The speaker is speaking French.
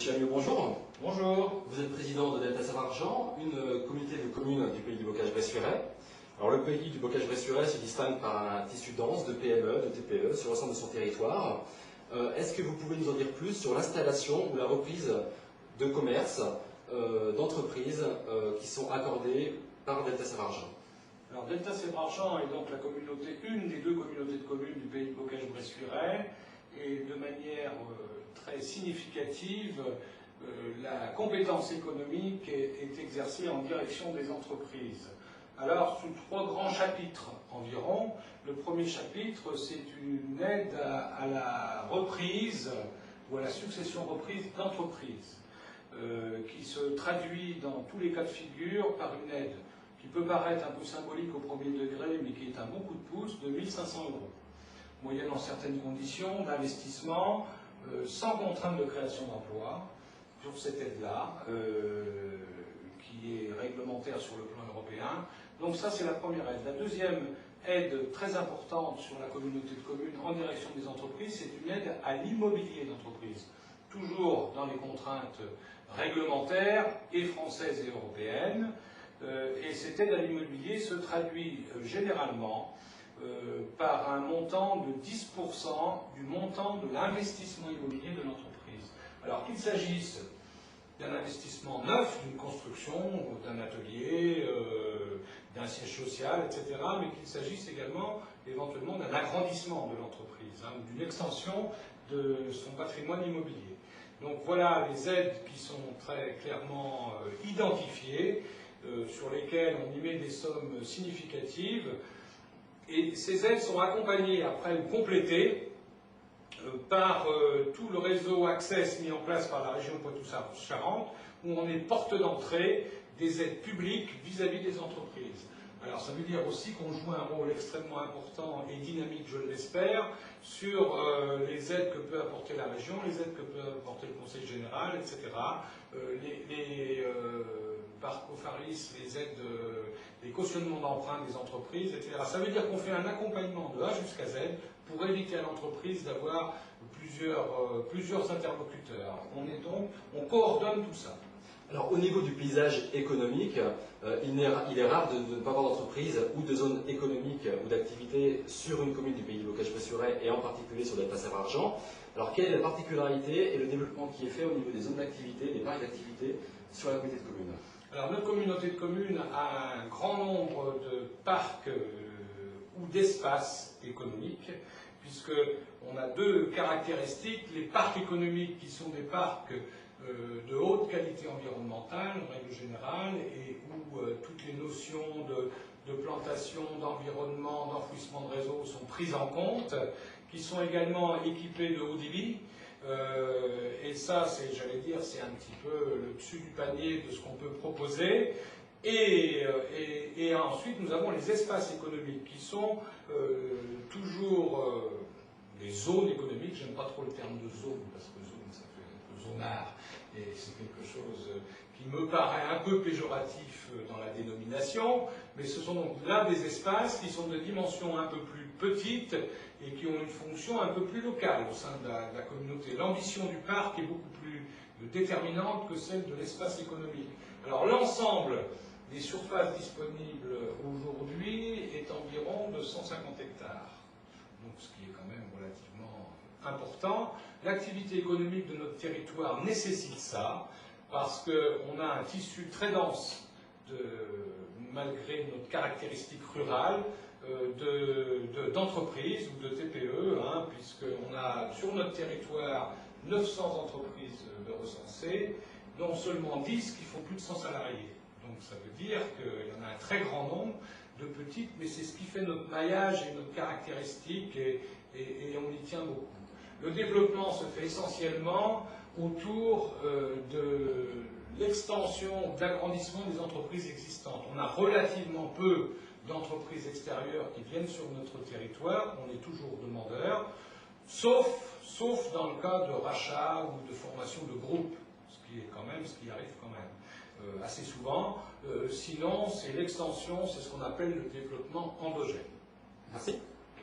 Chamiot, bonjour. Bonjour. Vous êtes président de Delta Save-Argent, une communauté de communes du pays du Bocage-Bressuiret. Alors le pays du Bocage-Bressuiret se distingue par un tissu dense de PME, de TPE sur l'ensemble de son territoire. Est-ce que vous pouvez nous en dire plus sur l'installation ou la reprise de commerces, d'entreprises qui sont accordées par Delta Save-Argent? Alors Delta Save-Argent est donc une des deux communautés de communes du pays du Bocage-Bressuiret, et de manière très significative, la compétence économique est exercée en direction des entreprises. Alors, sous trois grands chapitres environ. Le premier chapitre, c'est une aide à la reprise ou à la succession-reprise d'entreprises, qui se traduit dans tous les cas de figure par une aide qui peut paraître un peu symbolique au premier degré, mais qui est un bon coup de pouce de 1 500 €, moyennant certaines conditions d'investissement, sans contrainte de création d'emplois, pour cette aide-là, qui est réglementaire sur le plan européen. Donc ça, c'est la première aide. La deuxième aide très importante sur la communauté de communes en direction des entreprises, c'est une aide à l'immobilier d'entreprise, toujours dans les contraintes réglementaires et françaises et européennes. Et cette aide à l'immobilier se traduit généralement par un montant de 10% du montant de l'investissement immobilier de l'entreprise. Alors qu'il s'agisse d'un investissement neuf, d'une construction, d'un atelier, d'un siège social, etc., mais qu'il s'agisse également éventuellement d'un agrandissement de l'entreprise, ou d'une extension de son patrimoine immobilier. Donc voilà les aides qui sont très clairement identifiées, sur lesquelles on y met des sommes significatives. Et ces aides sont accompagnées après ou complétées par tout le réseau Access mis en place par la région Poitou-Charentes, où on est porte d'entrée des aides publiques vis-à-vis des entreprises. Alors ça veut dire aussi qu'on joue un rôle extrêmement important et dynamique, je l'espère, sur les aides que peut apporter la région, les aides que peut apporter le Conseil général, etc. Par Cofaris, les aides, les cautionnements d'emprunt des entreprises, etc. Ça veut dire qu'on fait un accompagnement de A jusqu'à Z pour éviter à l'entreprise d'avoir plusieurs interlocuteurs. On coordonne tout ça. Alors, au niveau du paysage économique, il est rare de ne pas avoir d'entreprise ou de zone économique ou d'activité sur une commune du pays du Bocage-Bressuiret et en particulier sur Delta Save-Argent. Alors, quelle est la particularité et le développement qui est fait au niveau des zones d'activité, des parcs d'activité sur la communauté de communes? Alors, notre communauté de communes a un grand nombre de parcs ou d'espaces économiques, puisqu'on a deux caractéristiques. Les parcs économiques qui sont des parcs de haute qualité environnementale, en règle générale, et où toutes les notions de plantation, d'environnement, d'enfouissement de réseau sont prises en compte, qui sont également équipés de haut débit. Et ça, j'allais dire, c'est un petit peu le dessus du panier de ce qu'on peut proposer. Et ensuite, nous avons les espaces économiques qui sont toujours des zones économiques. J'aime pas trop le terme de zone, parce que zone, ça fait un peu zonard, et c'est quelque chose qui me paraît un peu péjoratif dans la dénomination, mais ce sont donc là des espaces qui sont de dimension un peu plus petite et qui ont une fonction un peu plus locale au sein de la communauté. L'ambition du parc est beaucoup plus déterminante que celle de l'espace économique. Alors l'ensemble des surfaces disponibles aujourd'hui est environ de 150 hectares, donc ce qui est quand même relativement important. L'activité économique de notre territoire nécessite ça, parce qu'on a un tissu très dense, malgré notre caractéristique rurale, d'entreprises ou de TPE, puisqu'on a sur notre territoire 900 entreprises de recensées, dont seulement 10 qui font plus de 100 salariés. Donc ça veut dire qu'il y en a un très grand nombre de petites, mais c'est ce qui fait notre maillage et notre caractéristique, et on y tient beaucoup. Le développement se fait essentiellement autour de l'extension, de l'agrandissement des entreprises existantes. On a relativement peu d'entreprises extérieures qui viennent sur notre territoire, on est toujours demandeurs, sauf dans le cas de rachat ou de formation de groupe, ce qui arrive quand même assez souvent. Sinon, c'est l'extension, c'est ce qu'on appelle le développement endogène. Merci.